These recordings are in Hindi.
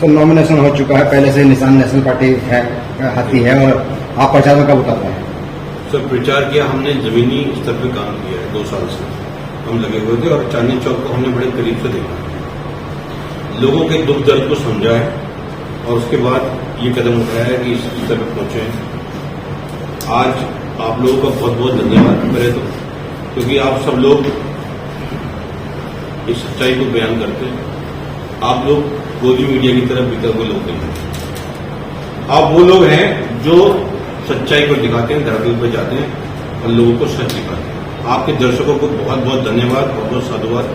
उसका नॉमिनेशन हो चुका है, पहले से निशान नेशनल पार्टी है हाथी है, और आप प्रचार में कब उतरते हैं? सर, प्रचार किया हमने, जमीनी स्तर पर काम किया है। 2 साल से हम लगे हुए थे और चांदनी चौक को हमने बड़े करीब से देखा, लोगों के दुख दर्द को समझा है और उसके बाद ये कदम उठाया है कि इस स्तर पर पहुंचे हैं। आज आप लोगों का बहुत बहुत धन्यवाद पहले तो, क्योंकि आप सब लोग इस सच्चाई को बयान करते हैं। आप लोग कोई भी मीडिया की तरफ बिखर हुए लोग नहीं हैं। आप वो लोग हैं जो सच्चाई को दिखाते हैं, धरती पर जाते हैं और लोगों को सच दिखाते हैं। आपके दर्शकों को बहुत बहुत धन्यवाद, बहुत बहुत साधुवाद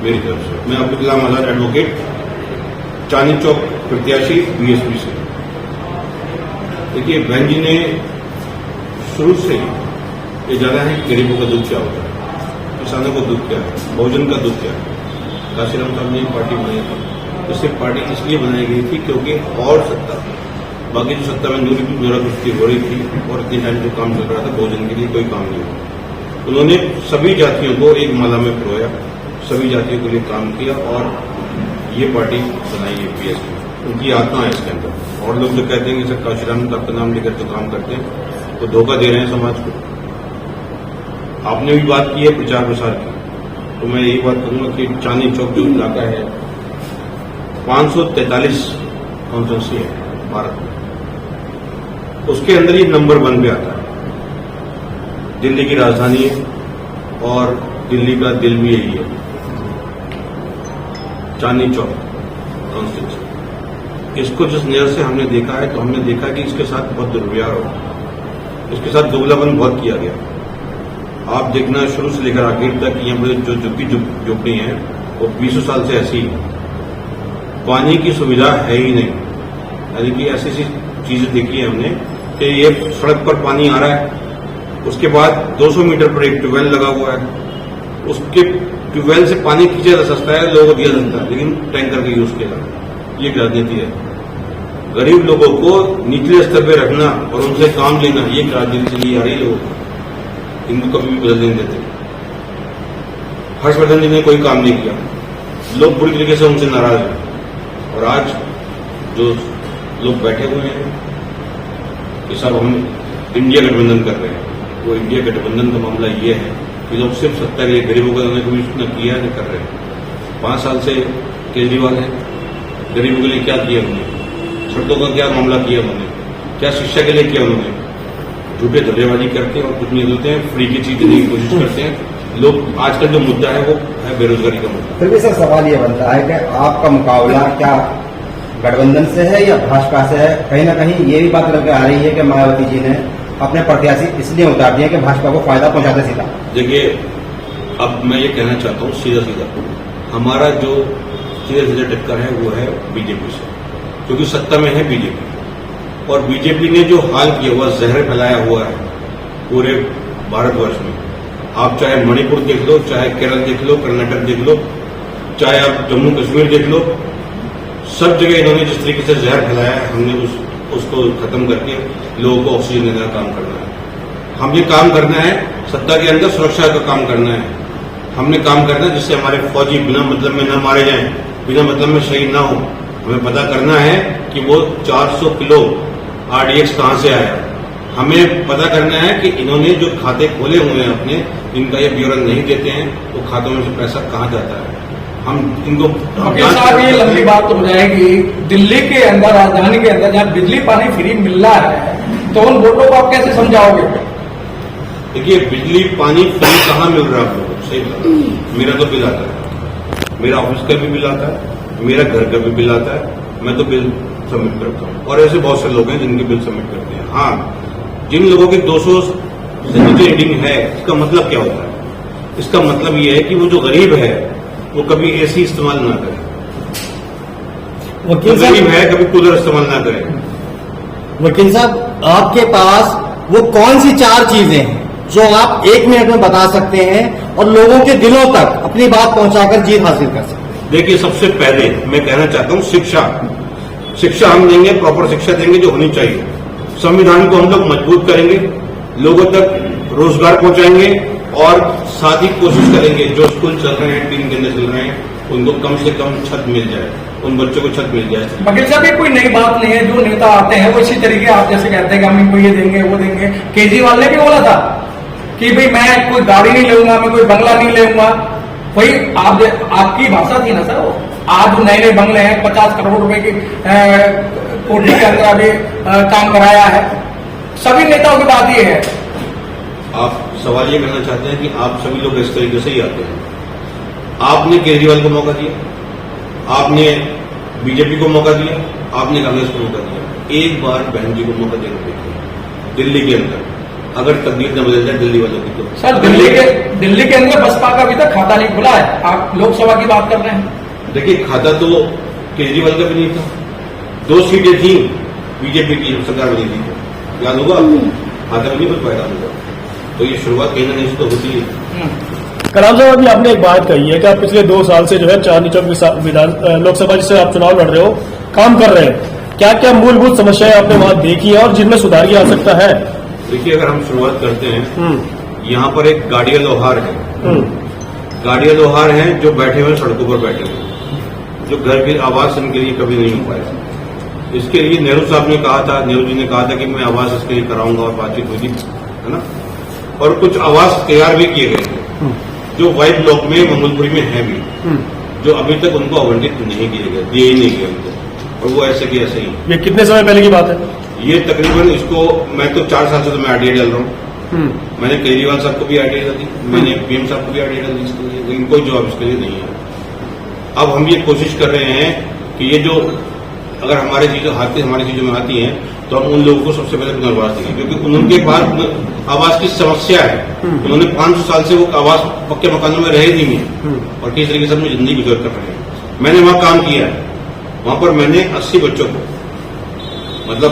मेरी तरफ से। मैं अब्दुल कलाम आजाद एडवोकेट, चांदनी चौक प्रत्याशी बीएसपी से। देखिए, बहन जी ने शुरू से ही ये जाना है कि गरीबों का दुख क्या होता है, किसानों का दुख क्या है, बहुजन का दुख क्या है। काशीराम साहब ने पार्टी बनाई थी, इससे पार्टी इसलिए बनाई गई थी क्योंकि और सत्ता, बाकी जो सत्ता में नूरा कुश्ती हो रही थी और इतने टाइम जो काम चल रहा था बहुजन के लिए कोई काम नहीं हुआ। उन्होंने सभी जातियों को एक माला में पिरोया, सभी जातियों के लिए काम किया और ये पार्टी बनाई है बीएसपी। उनकी आत्मा है इसके अंदर। और लोग जो कहते हैं कि सर काशीराम साहब का नाम लेकर तो काम करते हैं, तो धोखा दे रहे हैं समाज को। आपने भी बात की है प्रचार प्रसार की, तो मैं यही बात करूंगा कि चांदनी चौक जो इलाका है 543 कॉन्स्टिट्यूंसी है भारत में, उसके अंदर ही नंबर 1 पे आता है। दिल्ली की राजधानी है और दिल्ली का दिल भी यही है, चांदनी चौक कॉन्स्टिट्यूंसी। इसको जिस नजर से हमने देखा है, तो हमने देखा कि इसके साथ बहुत दुर्व्यवहार हो, इसके साथ दोगलापन बहुत किया गया। आप देखना शुरू से लेकर आखिर तक यहाँ पर जो झुग्गी झोपड़ी है वो 20 साल से ऐसी है। पानी की सुविधा है ही नहीं, यानी कि ऐसी ऐसी चीजें देखी है हमने कि ये सड़क पर पानी आ रहा है, उसके बाद 200 मीटर पर एक ट्यूबवेल लगा हुआ है, उसके ट्यूबवेल से पानी खींचा जा सकता है, लोगों को दिया जाता है, लेकिन टैंकर का यूज किया जाता है। ये राजनीति है। गरीब लोगों को निचले स्तर पर रखना और उनसे काम लेना, ये राजनीति चली आ रही है लोगों को। इनको कभी भी बदल नहीं देते। हर्षवर्धन जी ने कोई काम नहीं किया, लोग बुरी तरीके से उनसे नाराज हैं। और आज जो लोग बैठे हुए हैं कि सब हम इंडिया गठबंधन कर रहे हैं, वो इंडिया गठबंधन का मामला ये है कि लोग सिर्फ सत्ता के लिए गरीबों का उन्होंने कभी न किया न कर रहे हैं। 5 साल से केजरीवाल है, गरीबों के लिए क्या किया उन्होंने, सड़कों का क्या मामला किया उन्होंने, क्या शिक्षा के लिए किया उन्होंने। झूठे धड़ेबाजी करते हैं और कुछ नहीं होते हैं, फ्री की चीज देने की कोशिश करते हैं लोग। आजकल जो मुद्दा है वो है बेरोजगारी का मुद्दा। फिर भी सर सवाल ये बनता है कि आपका मुकाबला क्या गठबंधन से है या भाजपा से है? कहीं ना कहीं ये भी बात करके आ रही है कि मायावती जी ने अपने प्रत्याशी इसलिए उतार दिए कि भाजपा को फायदा पहुंचाते सीधा। देखिए, अब मैं ये कहना चाहता हूँ सीधा सीधा, हमारा जो सीधे सीधे टक्कर है वो है बीजेपी से, क्योंकि सत्ता में है बीजेपी। और बीजेपी ने जो हाल किया हुआ, जहर फैलाया हुआ है पूरे भारतवर्ष में। आप चाहे मणिपुर देख लो, चाहे केरल देख लो, कर्नाटक देख लो, चाहे आप जम्मू कश्मीर देख लो, सब जगह इन्होंने जिस तरीके से जहर फैलाया है, हमने उसको खत्म करके लोगों को ऑक्सीजन देने का काम करना है। हम ये काम करना है, सत्ता के अंदर सुरक्षा का काम करना है। हमने काम करना है जिससे हमारे फौजी बिना मतलब में न मारे जाएं, बिना मतलब में शहीद ना हो। हमें पता करना है कि वो 400 किलो RDX कहां से आया। हमें पता करना है कि इन्होंने जो खाते खोले हुए हैं अपने, इनका ये विवरण नहीं देते हैं, तो खातों में से पैसा कहां जाता है। हम इनको साथ ये लंबी बात तो हो जाएगी, दिल्ली के अंदर, राजधानी के अंदर जहां बिजली पानी फ्री मिल रहा है, तो उन वोटों को आप कैसे समझाओगे? देखिए, बिजली पानी फ्री कहां मिल रहा है? सही बात, मेरा तो बिल आता है, मेरा ऑफिस का भी बिल आता है, मेरा घर का भी बिल आता है, मैं तो बिल सबमिट करता हूँ। और ऐसे बहुत से लोग हैं जिनके बिल सबमिट करते हैं। हाँ, जिन लोगों की 200 से नीचे रीडिंग है, इसका मतलब क्या होता है? इसका मतलब ये है कि वो जो गरीब है वो कभी एसी इस्तेमाल ना करे, जो गरीब है कभी कूलर इस्तेमाल ना करे। वकील साहब, आपके पास वो कौन सी 4 चीजें हैं जो आप 1 मिनट में बता सकते हैं और लोगों के दिलों तक अपनी बात पहुंचाकर जीत हासिल कर सकते हैं? देखिए, सबसे पहले मैं कहना चाहता हूं शिक्षा हम देंगे, प्रॉपर शिक्षा देंगे जो होनी चाहिए। संविधान को हम लोग मजबूत करेंगे, लोगों तक रोजगार पहुंचाएंगे और साथ ही कोशिश करेंगे जो स्कूल चल रहे हैं, 3 गंदे चल रहे हैं, उनको कम से कम छत मिल जाए, उन बच्चों को छत मिल जाए। वकील साहब, ये कोई नई बात नहीं है। जो नेता आते हैं वो इसी तरीके आप जैसे कहते हैं कि हम इनको ये देंगे वो देंगे। केजरीवाल ने भी बोला था कि भाई मैं कोई गाड़ी नहीं लूंगा, मैं कोई बंगला नहीं लूंगा। वही आपकी भाषा थी ना सर। वो आज नए नए बंगले हैं, 50 करोड़ रुपए की कोठी के अंदर अभी काम कराया है। सभी नेताओं की बात ये है। आप सवाल ये करना चाहते हैं कि आप सभी लोग इस तरीके से ही आते हैं। आपने केजरीवाल को मौका दिया, आपने बीजेपी को मौका दिया, आपने कांग्रेस को मौका दिया। एक बार बहन जी को मौका देना देखिए दिल्ली के अंदर, अगर तकदीर न बदल जाए दिल्ली वालों की तो। सर दिल्ली के अंदर बसपा का अभी तक खाता नहीं खुला है। आप लोकसभा की बात कर रहे हैं। देखिए, खाता तो केजरीवाल का भी नहीं था। 2 सीटें थी बीजेपी की जब सरकार बनी थी, याद होगा आपको। खाता में नहीं कुछ फायदा होगा, तो ये शुरुआत कहीं ना कहीं से तो होती है। कलाम साहब, अभी आपने एक बात कही है कि आप पिछले 2 साल से जो है चांदनी चौक विधान लोकसभा जिससे आप चुनाव लड़ रहे हो, काम कर रहे हैं। क्या क्या मूलभूत समस्याएं आपने वहां देखी है और जिनमें सुधार की आवश्यकता है? देखिए, अगर हम शुरुआत करते हैं, यहाँ पर एक गाड़िया लोहार है। गाड़िया लोहार हैं जो बैठे हुए सड़कों पर बैठे हुए, जो घर की आवास इनके लिए कभी नहीं हो पाया। इसके लिए नेहरू साहब ने कहा था, नेहरू जी ने कहा था कि मैं आवास इसके लिए कराऊंगा और बातचीत हुई थी, है ना। और कुछ आवास तैयार भी किए गए थे जो वाइट ब्लॉक में मंगलपुरी में है भी, जो अभी तक उनको आवंटित नहीं किए गए, दिए ही नहीं गए उनको, और वो ऐसे की ऐसे ही। ये कितने समय पहले की बात है? ये तकरीबन इसको मैं तो 4 साल से तो मैं आरटीआई डाल रहा हूँ। मैंने केजरीवाल साहब को भी आरटीआई डाल दी, मैंने पीएम साहब को भी आरटीआई डाल दी इसके लिए, लेकिन कोई जवाब इसके लिए नहीं है। अब हम ये कोशिश कर रहे हैं कि ये जो अगर हमारी चीजों में आती हैं तो हम उन लोगों को सबसे पहले पुनर्वास देंगे, क्योंकि उनके पास आवास की समस्या है। उन्होंने 500 साल से वो आवास पक्के मकानों में रहे नहीं है और किस तरीके से अपनी जिंदगी गुजर कर रहे हैं। मैंने वहां काम किया है, वहां पर मैंने 80 बच्चों को, मतलब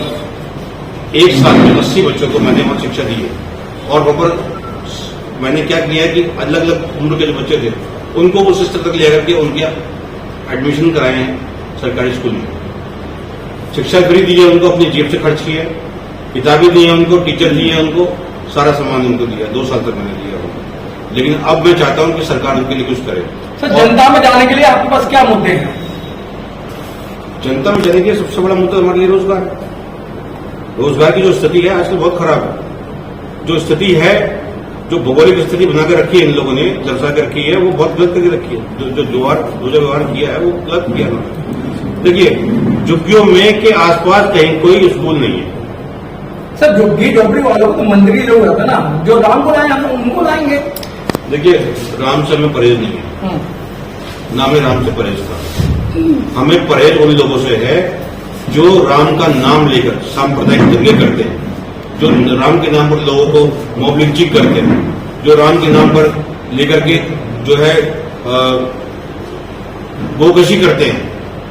1 साल में 80 बच्चों को मैंने वहां शिक्षा दी है। और वहां पर मैंने क्या किया है कि अलग अलग उम्र के जो बच्चे थे उनको उस स्तर तक ले करके उनके एडमिशन कराए हैं सरकारी स्कूल में। शिक्षा फ्री दी है उनको, अपनी जेब से खर्च किया है, किताबें दी है उनको, टीचर दिए हैं उनको, सारा सामान उनको दिया। 2 साल तक मैंने दिया उनको, लेकिन अब मैं चाहता हूं कि सरकार उनके लिए कुछ करे। सर, जनता में जाने के लिए आपके पास क्या मुद्दे हैं? जनता में जाने के लिए सबसे बड़ा मुद्दा हमारे लिए रोजगार है। रोजगार की जो स्थिति है आजकल बहुत खराब है। जो स्थिति है, जो भौगोलिक स्थिति बनाकर रखी है इन लोगों ने, दर्शा कर रखी है, वो बहुत गलत करके रखी है। जो व्यवहार किया है वो गलत किया है। देखिए, झुग्गियों में के आसपास कहीं कोई स्कूल नहीं है। सर, झुग्गी झोपड़ी वालों को तो मंदिर ही लोग रहते हैं ना, जो राम को लाए हम उनको लाएंगे। देखिए, राम से हमें परहेज नहीं है, ना हमें राम से परहेज था। हमें परहेज उन लोगों से है जो राम का नाम लेकर सांप्रदायिक दंगे करते हैं, जो राम के नाम पर लोगों को मॉब लिंचिंग करते हैं, जो राम के नाम पर लेकर के जो है गोकशी करते हैं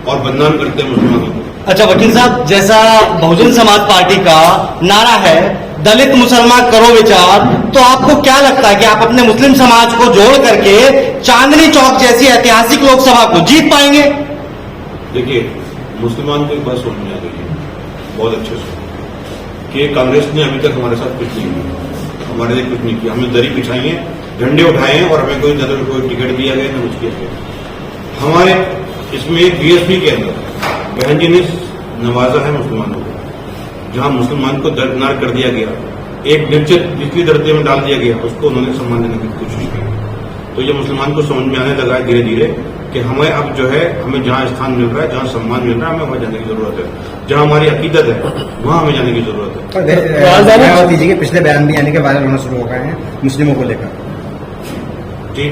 और बदनाम करते हैं मुसलमानों को। अच्छा वकील साहब, जैसा बहुजन समाज पार्टी का नारा है दलित मुसलमान करो विचार, तो आपको क्या लगता है कि आप अपने मुस्लिम समाज को जोड़ करके चांदनी चौक जैसी ऐतिहासिक लोकसभा को जीत पाएंगे? देखिए, मुसलमान को एक बात समझ में आ गई है बहुत अच्छे से कि कांग्रेस ने अभी तक हमारे साथ कुछ नहीं किया, हमारे लिए कुछ नहीं किया। हमने दरी बिछाई है, झंडे उठाए हैं और हमें कोई टिकट दिया गया न कुछ किया गया। हमारे इसमें बीएसपी के अंदर बहन जी ने नवाजा है मुसलमानों को, जहां मुसलमान को दरकिनार कर दिया गया, एक निचली दर्जे में डाल दिया गया, उसको उन्होंने सम्मान देने की कोशिश की। तो ये मुसलमान को समझ में आने लगा है धीरे धीरे कि हमें अब जो है, हमें जहां स्थान मिल रहा है, जहां सम्मान मिल रहा है, हमें वहां जाने की जरूरत है। जहां हमारी अकीदत है वहां हमें जाने की जरूरत है। मायावती जी के पिछले बयान भी यानी कि वायरल होना शुरू हो गए हैं मुस्लिमों को लेकर। जी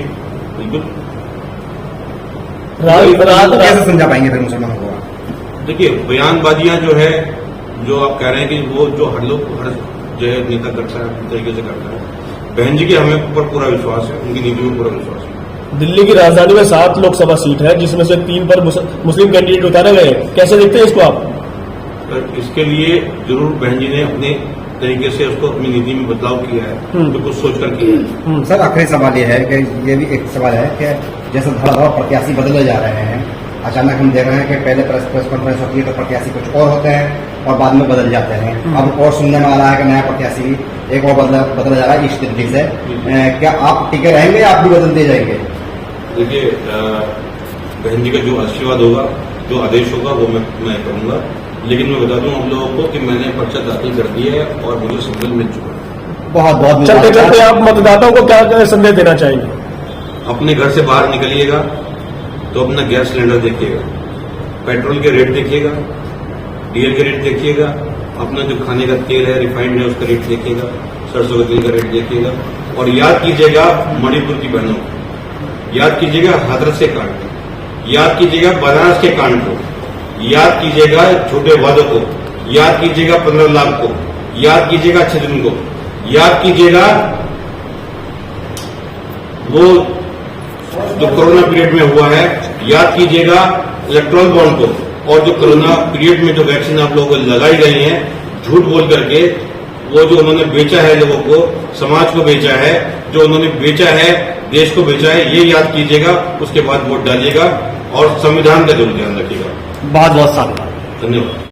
बिल्कुल। कैसे समझा पाएंगे फिर मुसलमानों को? देखिए, बयानबाजियां जो है, जो आप कह रहे हैं कि वो जो हर जो है नेता करता है अपने तरीके से करता है। बहन जी के हमें ऊपर पूरा विश्वास है, उनकी नीति में पूरा विश्वास है। दिल्ली की राजधानी में 7 लोकसभा सीट है, जिसमें से 3 पर मुस्लिम कैंडिडेट उतारे गए। कैसे देखते हैं इसको आप? इसके लिए जरूर बहन जी ने अपने तरीके से उसको अपनी नीति में बदलाव किया है, तो कुछ सोच कर किया है। सर, आखिरी सवाल ये है कि ये भी एक सवाल है कि जैसे धड़ा प्रत्याशी बदले जा रहे हैं, अचानक हम देख रहे हैं कि पहले प्रेस कॉन्फ्रेंस होती है तो प्रत्याशी कुछ और होते हैं और बाद में बदल जाते हैं। अब और सुनने में आ रहा है कि नया प्रत्याशी भी एक और बदला जा रहा है ईस्ट दिल्ली से। क्या आप टिके रहेंगे या आप भी बदल दिए जाएंगे? देखिए, बहन जी का जो आशीर्वाद होगा जो आदेश होगा वो मैं करूंगा। लेकिन मैं बता दूं आप लोगों को कि मैंने पर्चा दाखिल कर दिया है और मुझे संबल मिल चुका है। बहुत बहुत चलते चलते आप मतदाताओं को क्या संदेश देना चाहेंगे? अपने घर से बाहर निकलिएगा तो अपना गैस सिलेंडर देखिएगा, पेट्रोल के रेट देखिएगा, डीजल के रेट देखिएगा, अपना जो खाने का तेल है रिफाइंड है उसका रेट देखिएगा, सरसों का तेल का रेट देखिएगा। और याद कीजिएगा मणिपुर की बहनों को, याद कीजिएगा हाथरस के कांड को, याद कीजिएगा बनारस के कांड को, याद कीजिएगा झूठे वादों को, याद कीजिएगा 15 लाख को, याद कीजिएगा 6 दिन को, याद कीजिएगा वो जो कोरोना पीरियड में हुआ है, याद कीजिएगा इलेक्ट्रॉल बॉन्ड को, और जो कोरोना पीरियड में जो वैक्सीन आप लोगों को लगाई गई है झूठ बोल करके, वो जो उन्होंने बेचा है लोगों को, समाज को बेचा है, जो उन्होंने बेचा है देश को बेचा है, ये याद कीजिएगा। उसके बाद वोट डालिएगा और संविधान का जरूर ध्यान रखिएगा। बहुत बहुत साधुवाद। धन्यवाद।